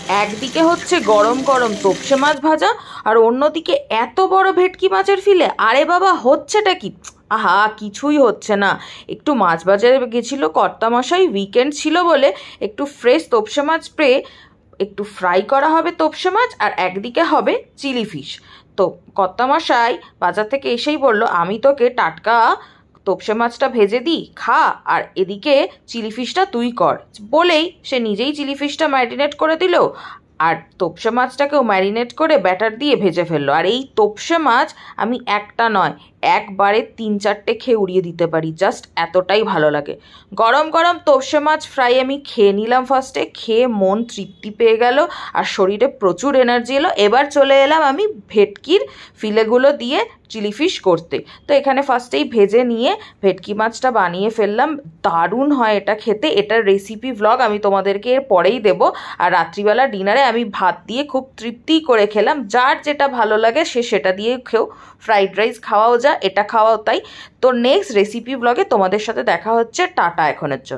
একদিকে হচ্ছে গরম গরম তোপসে মাছ ভাজা, আর অন্যদিকে এত বড় ভেটকি মাছের ফিলে। আরে বাবা, হচ্ছেটা কি? আহা, কিছুই হচ্ছে না। একটু মাছ বাজারে গেছিল কর্তামশাই, উইকেন্ড ছিল বলে একটু ফ্রেশ তোপসে মাছ পেয়ে একটু ফ্রাই করা হবে তোপসে মাছ, আর একদিকে হবে চিলি ফিশ। তো কর্তামশাই বাজার থেকে এসেই বলল, আমি তোকে টাটকা তোপসে মাছটা ভেজে দিই, খা, আর এদিকে চিলি ফিশটা তুই কর। বলেই সে নিজেই চিলি ফিশটা ম্যারিনেট করে দিল, আর তোপসে মাছটাকেও ম্যারিনেট করে ব্যাটার দিয়ে ভেজে ফেললো। আর এই তোপসে মাছ আমি একটা নয়, একবারে 3-4টে খেয়ে উড়িয়ে দিতে পারি, জাস্ট এতটাই ভালো লাগে। গরম গরম তোপসে মাছ ফ্রাই আমি খেয়ে নিলাম ফার্স্টে, খেয়ে মন তৃপ্তি পেয়ে গেল আর শরীরে প্রচুর এনার্জি এলো। এবার চলে এলাম আমি ভেটকির ফিলেগুলো দিয়ে চিলি ফিশ করতে। তো এখানে ফার্স্টেই ভেজে নিয়ে ভেটকি মাছটা বানিয়ে ফেললাম। দারুণ হয় এটা খেতে। এটার রেসিপি ভ্লগ আমি তোমাদেরকে এর পরেই দেবো। আর রাত্রিবেলা ডিনারে আমি ভাত দিয়ে খুব তৃপ্তি করে খেলাম। যার যেটা ভালো লাগে সে সেটা দিয়ে খেও, ফ্রাইড রাইস খাওয়াও যা, এটা খাওয়াও তাই। তো নেক্সট রেসিপি ব্লগে তোমাদের সাথে দেখা হচ্ছে। টাটা এখনের জন্য।